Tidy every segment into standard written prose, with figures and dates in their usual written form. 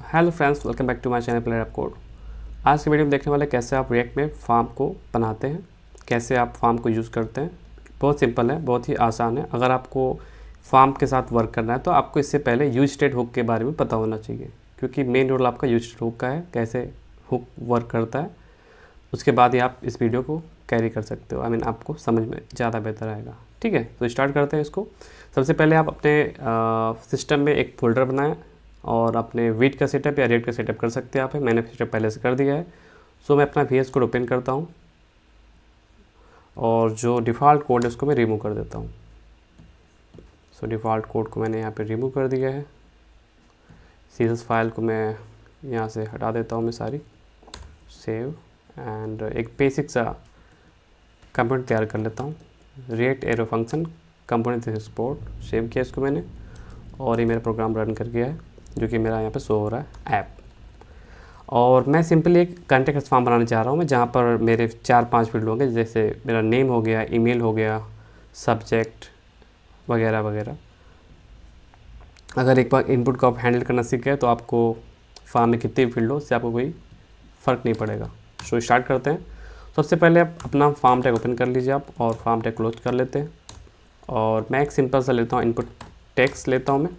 Hello friends, welcome back to my channel player app code. आज की video में देखने वाले कैसे आप रिएक्ट में फॉर्म को बनाते हैं, कैसे आप फॉर्म को यूज़ करते हैं। बहुत सिंपल है, बहुत ही आसान है। अगर आपको फॉर्म के साथ वर्क करना है तो आपको इससे पहले यूज स्टेट हुक के बारे में पता होना चाहिए, क्योंकि मेन रोल आपका यूज स्टेट हुक का है, कैसे हुक वर्क करता है। उसके बाद ही आप इस वीडियो को कैरी कर सकते हो। आपको समझ में ज़्यादा बेहतर आएगा। ठीक है, तो स्टार्ट करते हैं इसको। सबसे पहले आप अपने सिस्टम में एक फ़ोल्डर बनाएं और अपने वीट का सेटअप या रेट का सेटअप कर सकते हैं आप। मैंने सेटअप पहले से कर दिया है। सो मैं अपना VS कोड ओपन करता हूँ और जो डिफ़ॉल्ट कोड है उसको मैं रिमूव कर देता हूँ। सो डिफ़ॉल्ट कोड को मैंने यहाँ पे रिमूव कर दिया है। CSS फाइल को मैं यहाँ से हटा देता हूँ मैं सारी। सेव एंड एक बेसिक सा कंपोनेंट तैयार कर लेता हूँ। React arrow function component export save किया इसको मैंने, और ये मेरा प्रोग्राम रन कर गया है, जो कि मेरा यहाँ पे शो हो रहा है ऐप। और मैं सिंपली एक कॉन्टेक्स्ट फॉर्म बनाना चाह रहा हूँ मैं, जहाँ पर मेरे 4-5 फील्ड होंगे, जैसे मेरा नेम हो गया, ईमेल हो गया, सब्जेक्ट वगैरह वगैरह। अगर एक बार इनपुट को आप हैंडल करना सीख गए तो आपको फॉर्म में कितने भी फील्ड हो उससे आपको कोई फ़र्क नहीं पड़ेगा। सो स्टार्ट करते हैं। सबसे पहले आप अपना फॉर्म टैग ओपन कर लीजिए आप, और फॉर्म टैग क्लोज कर लेते हैं। और मैं एक सिंपल सा लेता हूँ, इनपुट टेक्स्ट लेता हूँ मैं,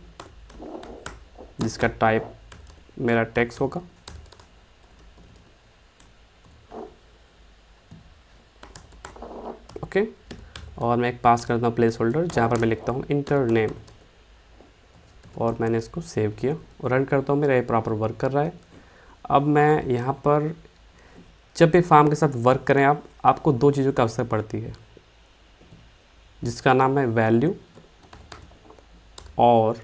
जिसका टाइप मेरा टेक्स्ट होगा। ओके, और मैं एक पास करता हूँ प्लेस होल्डर, जहाँ पर मैं लिखता हूँ इंटर नेम, और मैंने इसको सेव किया और रन करता हूँ। मेरा ये प्रॉपर वर्क कर रहा है। अब मैं यहाँ पर जब भी फॉर्म के साथ वर्क करें आपको दो चीज़ों की आवश्यकता पड़ती है, जिसका नाम है वैल्यू और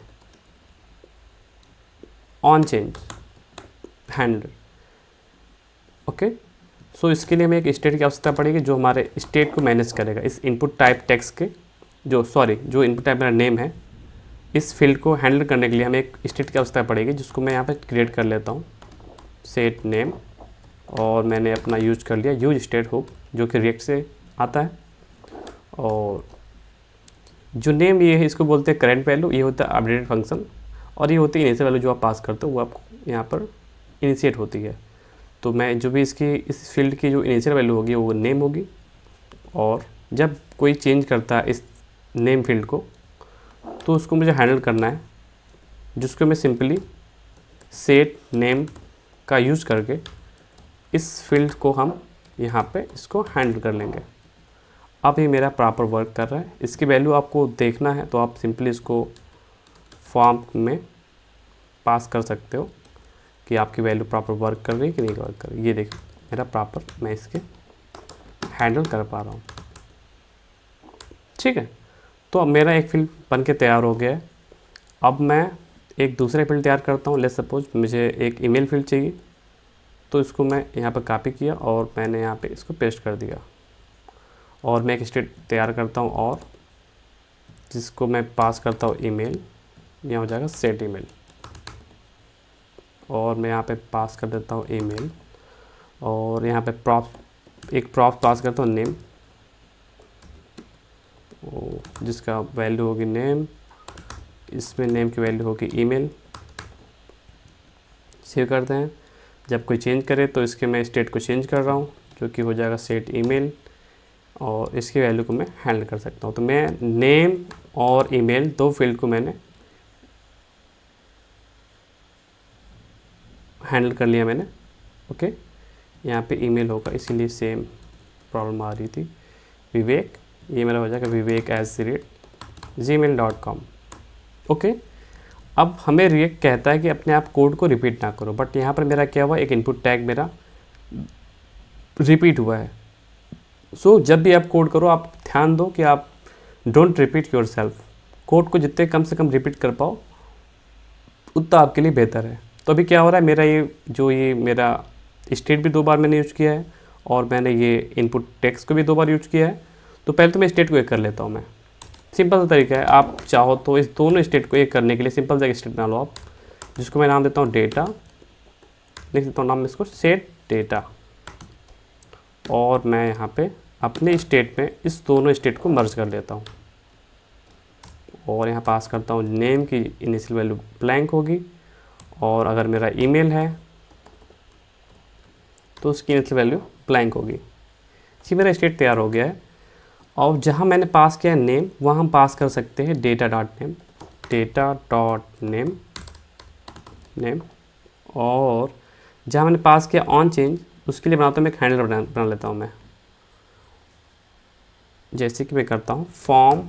ऑन चेंज हैंडलर। ओके, सो इसके लिए हमें एक स्टेट की आवश्यकता पड़ेगी जो हमारे स्टेट को मैनेज करेगा। इस इनपुट टाइप टेक्स्ट के जो इनपुट टाइप मेरा नेम है, इस फील्ड को हैंडल करने के लिए हमें एक स्टेट की आवश्यकता पड़ेगी, जिसको मैं यहाँ पे क्रिएट कर लेता हूँ, सेट नेम। और मैंने अपना यूज कर लिया यूज स्टेट हुक, जो कि रिएक्ट से आता है। और जो नेम ये है, इसको बोलते हैं करेंट वैल्यू, ये होता है अपडेटेड फंक्शन, और ये होती है इनिशियल वैल्यू जो आप पास करते हो, वो आपको यहाँ पर इनिशिएट होती है। तो मैं जो भी इस फील्ड की जो इनिशियल वैल्यू होगी वो नेम होगी, और जब कोई चेंज करता है इस नेम फील्ड को तो उसको मुझे हैंडल करना है, जिसको मैं सिंपली सेट नेम का यूज़ करके इस फील्ड को हम यहाँ पे इसको हैंडल कर लेंगे। अब ये मेरा प्रॉपर वर्क कर रहा है। इसकी वैल्यू आपको देखना है तो आप सिंपली इसको फॉर्म में पास कर सकते हो कि आपकी वैल्यू प्रॉपर वर्क कर रही है कि नहीं वर्क कर रही है। ये देखिए मेरा प्रॉपर मैं इसके हैंडल कर पा रहा हूँ। ठीक है, तो अब मेरा एक फील्ड बन के तैयार हो गया है। अब मैं एक दूसरा फील्ड तैयार करता हूँ। लेट्स सपोज मुझे एक ईमेल फील्ड चाहिए, तो इसको मैं यहाँ पर कॉपी किया और मैंने यहाँ पे इसको पेस्ट कर दिया। और मैं एक स्टेट तैयार करता हूँ, और जिसको मैं पास करता हूँ ईमेल, यहाँ हो जाएगा सेट ईमेल। और मैं यहाँ पे पास कर देता हूँ ईमेल, और यहाँ पे एक प्रॉप पास करता हूँ नेम, जिसका वैल्यू होगी नेम। इसमें नेम की वैल्यू होगी ईमेल। सेव करते हैं। जब कोई चेंज करे तो इसके मैं स्टेट को चेंज कर रहा हूँ, जो कि हो जाएगा सेट ईमेल, और इसकी वैल्यू को मैं हैंडल कर सकता हूँ। तो मैं नेम और ईमेल दो फील्ड को मैंने हैंडल कर लिया मैंने। ओके, यहाँ पे ईमेल होगा, इसीलिए सेम प्रॉब्लम आ रही थी। विवेक, ये मेरा हो जाएगा vivek@gmail.com। ओके, अब हमें रिएक्ट कहता है कि अपने आप कोड को रिपीट ना करो, बट यहाँ पर मेरा क्या हुआ, एक इनपुट टैग मेरा रिपीट हुआ है। सो जब भी आप कोड करो आप ध्यान दो कि आप don't repeat your self. Code को जितने कम से कम रिपीट कर पाओ उतना आपके लिए बेहतर है। तो अभी क्या हो रहा है, ये मेरा स्टेट भी 2 बार मैंने यूज़ किया है, और मैंने ये इनपुट टेक्स्ट को भी 2 बार यूज़ किया है। तो पहले तो मैं स्टेट को एक कर लेता हूँ मैं। सिंपल सा तरीका है, आप चाहो तो इस दोनों स्टेट को एक करने के लिए सिंपल सा एक स्टेट बना लो आप, जिसको मैं नाम देता हूँ डेटा। लिख देता हूँ नाम इसको सेट डेटा, और मैं यहाँ पे अपने स्टेट में इस दोनों स्टेट को मर्ज कर लेता हूँ, और यहाँ पास करता हूँ नेम की इनिशियल वैल्यू ब्लैंक होगी, और अगर मेरा ईमेल है तो उसकी इनिशियल वैल्यू ब्लैंक होगी। जी मेरा स्टेट तैयार हो गया है। और जहाँ मैंने पास किया है नेम, वहाँ हम पास कर सकते हैं data dot name, data dot name name. और जहाँ मैंने पास किया ऑन चेंज, उसके लिए बनाता हूँ मैं एक हैंडलर बना लेता हूँ मैं। जैसे कि मैं करता हूँ फॉर्म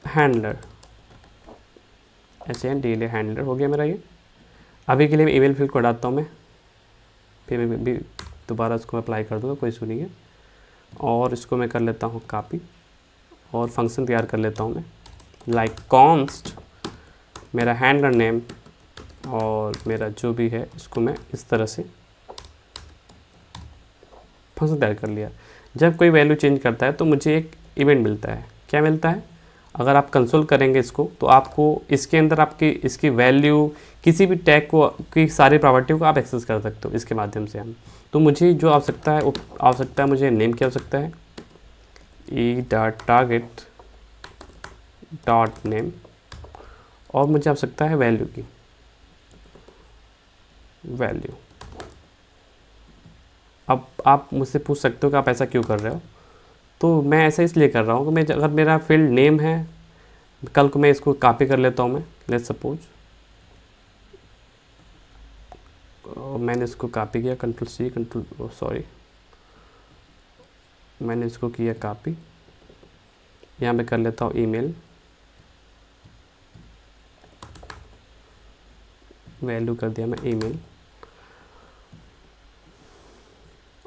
हैंडलर, HNDLA हैंडलर हो गया मेरा ये। अभी के लिए मैं ईमेल फील्ड को हटाता हूँ मैं, फिर मैं भी दोबारा इसको अप्लाई कर दूँगा, कोई इशू नहीं है। और इसको मैं कर लेता हूँ कॉपी और फंक्शन तैयार कर लेता हूँ मैं, लाइक कॉन्स्ट मेरा हैंडलर नेम और मेरा जो भी है इसको मैं इस तरह से फंक्शन तैयार कर लिया। जब कोई वैल्यू चेंज करता है तो मुझे एक इवेंट मिलता है। क्या मिलता है? अगर आप कंसोल करेंगे इसको तो आपको इसके अंदर आपकी इसकी वैल्यू, किसी भी टैग को की सारी प्रॉपर्टी को आप एक्सेस कर सकते हो इसके माध्यम से हम। तो मुझे जो आवश्यकता है वो आवश्यकता है, मुझे नेम की आवश्यकता है, e.target डॉट नेम, और मुझे आवश्यकता है वैल्यू की, वैल्यू। अब आप मुझसे पूछ सकते हो कि आप ऐसा क्यों कर रहे हो। तो मैं ऐसा इसलिए कर रहा हूँ कि मैं अगर मेरा फील्ड नेम है, कल को मैं इसको कॉपी कर लेता हूँ मैं, लेट्स सपोज मैंने इसको कॉपी किया, मैंने इसको किया कॉपी, यहाँ पे कर लेता हूँ ईमेल, वैल्यू कर दिया मैं ईमेल,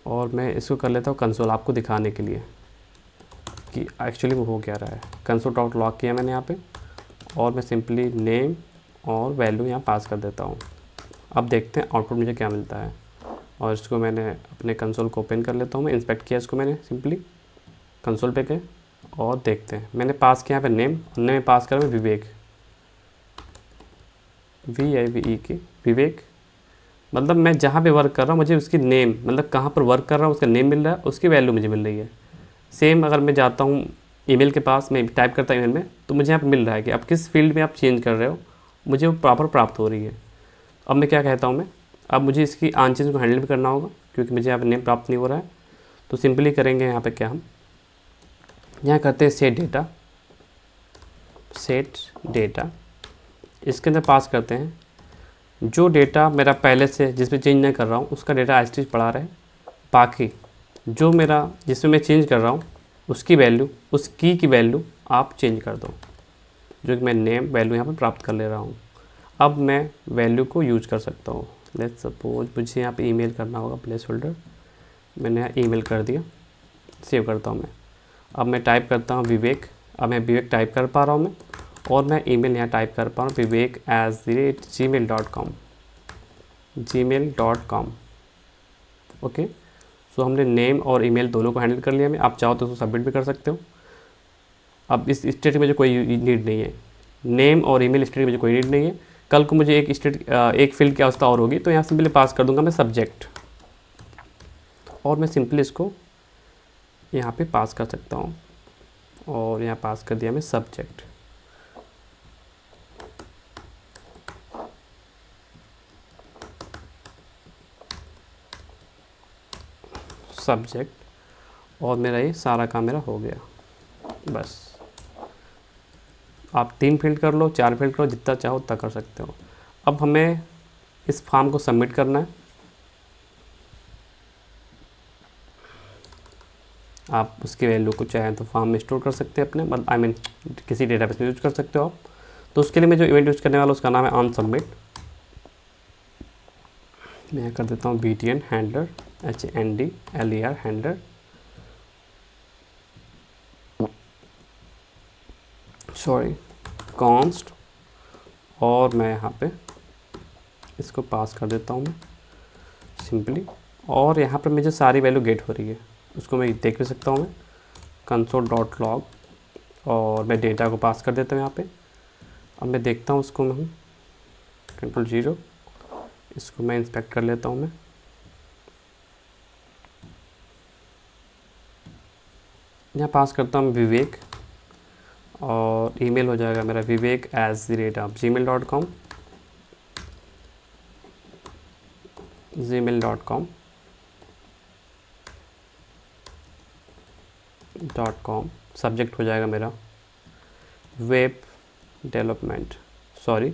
और मैं इसको कर लेता हूँ कंसोल, आपको दिखाने के लिए कि एक्चुअली वो हो क्या रहा है। कंसोल डॉट लॉग किया मैंने यहाँ पे, और मैं सिंपली नेम और वैल्यू यहाँ पास कर देता हूँ। अब देखते हैं आउटपुट मुझे क्या मिलता है। और इसको मैंने अपने कंसोल को ओपन कर लेता हूँ मैं, इंस्पेक्ट किया इसको मैंने सिंपली कंसोल पे गए और देखते हैं। मैंने पास किया यहाँ पे नेम, में पास करा मैं विवेक, VIVEK विवेक। मतलब मैं जहाँ पे वर्क कर रहा हूँ मुझे उसकी नेम, मतलब कहाँ पर वर्क कर रहा हूँ उसका नेम मिल रहा है, उसकी वैल्यू मुझे मिल रही है। सेम अगर मैं जाता हूँ ईमेल के पास, मैं टाइप करता हूँ ईमेल में, तो मुझे यहाँ पर मिल रहा है कि आप किस फील्ड में आप चेंज कर रहे हो, मुझे वो प्रॉपर प्राप्त हो रही है। अब मैं क्या कहता हूँ मैं, अब मुझे इसकी आन चीज़ को हैंडल भी करना होगा क्योंकि मुझे यहाँ पर नेम प्राप्त नहीं हो रहा है। तो सिंपली करेंगे यहाँ पे क्या, हम यहाँ करते हैं सेट डेटा, इसके अंदर पास करते हैं जो डेटा मेरा पहले से जिसमें चेंज नहीं कर रहा हूँ उसका डेटा एज इट इज पड़ा रहे, बाकी जो मेरा जिसमें मैं चेंज कर रहा हूँ उसकी वैल्यू, उस की वैल्यू आप चेंज कर दो, जो कि मैं नेम वैल्यू यहाँ पर प्राप्त कर ले रहा हूँ। अब मैं वैल्यू को यूज कर सकता हूँ। लेट्स सपोज मुझे यहाँ पे ईमेल करना होगा, प्लेस होल्डर मैंने यहाँ ईमेल कर दिया, सेव करता हूँ मैं। अब मैं टाइप करता हूँ विवेक, अब मैं विवेक टाइप कर पा रहा हूँ मैं, और मैं ईमेल यहाँ टाइप कर पा रहा हूँ viveek@gmail.com। ओके, सो हमने नेम और ईमेल दोनों को हैंडल कर लिया। मैं आप चाहो तो उसको सबमिट भी कर सकते हो। अब इस स्टेट में मुझे कोई नीड नहीं है, नेम और ईमेल स्टेट में मुझे कोई नीड नहीं है। कल को मुझे एक फील्ड की आवश्यकता और होगी तो यहाँ सिंपली पास कर दूंगा मैं सब्जेक्ट, और मैं सिंपली इसको यहाँ पे पास कर सकता हूँ, और यहाँ पास कर दिया मैं सब्जेक्ट। और मेरा ये सारा काम मेरा हो गया। बस आप 3 फील्ड कर लो, 4 फील्ड करो, जितना चाहो उतना कर सकते हो। अब हमें इस फॉर्म को सबमिट करना है। आप उसकी वैल्यू को चाहें तो फॉर्म में स्टोर कर सकते हैं अपने, मतलब किसी डेटाबेस में यूज कर सकते हो आप। तो उसके लिए मैं जो इवेंट यूज करने वाला उसका नाम है ऑन सबमिट। मैं कर देता हूँ BTN handler, HNDLER handler, const, और मैं यहाँ पे इसको पास कर देता हूँ मैं सिंपली। और यहाँ पर मुझे सारी वैल्यू गेट हो रही है, उसको मैं देख भी सकता हूँ मैं console.log, और मैं डेटा को पास कर देता हूँ यहाँ पे। अब मैं देखता हूँ उसको, मैं Ctrl+0, इसको मैं इंस्पेक्ट कर लेता हूँ मैं। यहाँ पास करता हूँ विवेक, और ईमेल हो जाएगा मेरा viveek@gmail.com। gmail.com सब्जेक्ट हो जाएगा मेरा वेब डेवलपमेंट। सॉरी,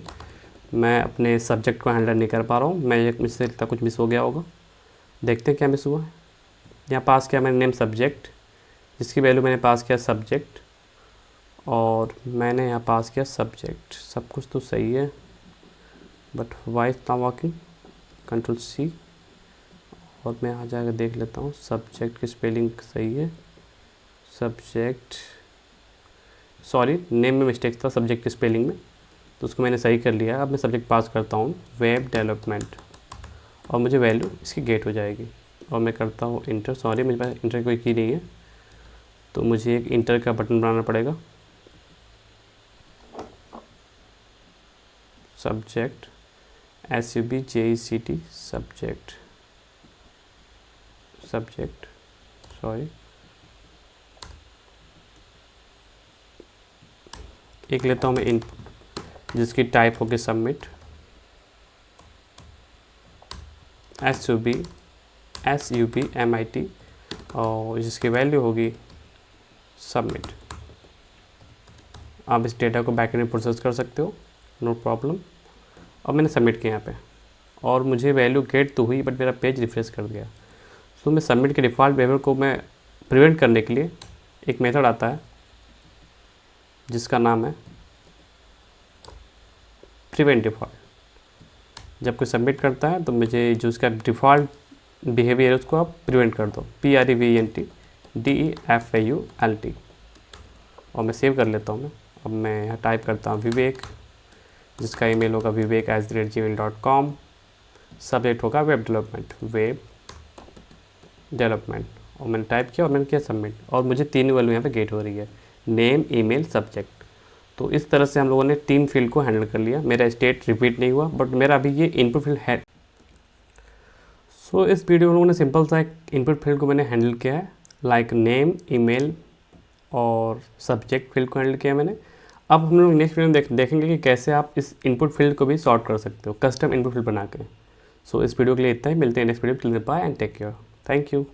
मैं अपने सब्जेक्ट को हैंडल नहीं कर पा रहा हूँ, मैं मुझसे लगता कुछ मिस हो गया होगा। देखते हैं क्या मिस हुआ है। यहाँ पास किया मैंने नेम सब्जेक्ट, जिसकी वैल्यू मैंने पास किया सब्जेक्ट, और मैंने यहाँ पास किया सब्जेक्ट। सब कुछ तो सही है, but why is not working. Control C, और मैं आ जाएगा देख लेता हूँ सब्जेक्ट की स्पेलिंग सही है। सब्जेक्ट, सॉरी नेम में मिस्टेक था सब्जेक्ट की स्पेलिंग में, तो उसको मैंने सही कर लिया। अब मैं सब्जेक्ट पास करता हूँ वेब डेवलपमेंट, और मुझे वैल्यू इसकी गेट हो जाएगी, और मैं करता हूँ इंटर। सॉरी मेरे पास इंटर कोई की नहीं है, तो मुझे एक इंटर का बटन बनाना पड़ेगा। सब्जेक्ट SUBJECT सब्जेक्ट सॉरी, एक लेता हूँ मैं इनपुट, जिसकी टाइप होगी सबमिट। SUBMIT, और जिसकी वैल्यू होगी सबमिट। आप इस डेटा को बैकएंड में प्रोसेस कर सकते हो, नो प्रॉब्लम। और मैंने सबमिट किया यहाँ पे, और मुझे वैल्यू गेट तो हुई, बट मेरा पेज रिफ्रेश कर दिया। तो मैं सबमिट के डिफ़ॉल्ट बिहेवियर को मैं प्रिवेंट करने के लिए एक मेथड आता है जिसका नाम है प्रिवेंट डिफ़ॉल्ट। जब कोई सबमिट करता है तो मुझे जो उसका डिफ़ॉल्ट बिहेवियर है उसको आप प्रिवेंट कर दो, PREVENT DEFAULT, और मैं सेव कर लेता हूँ। मैं अब मैं यहाँ टाइप करता हूँ विवेक, जिसका ईमेल होगा vivek@gmail.com। सब्जेक्ट होगा वेब डेवलपमेंट, और मैंने टाइप किया और मैंने किया सबमिट, और मुझे 3 वैल्यू यहाँ पे गेट हो रही है, नेम, ईमेल, सब्जेक्ट। तो इस तरह से हम लोगों ने 3 फील्ड को हैंडल कर लिया। मेरा स्टेट रिपीट नहीं हुआ, बट मेरा अभी ये इनपुट फील्ड है। सो इस वीडियो में लोगों ने सिंपल सा एक इनपुट फील्ड को मैंने हैंडल किया है, लाइक नेम, ईमेल और सब्जेक्ट फील्ड को हैंडल किया मैंने। अब हम लोग नेक्स्ट वीडियो में देखेंगे कि कैसे आप इस इनपुट फील्ड को भी सॉर्ट कर सकते हो, कस्टम इनपुट फील्ड बना के। सो इस वीडियो के लिए इतना ही, मिलते हैं next video. Bye and take care, thank you.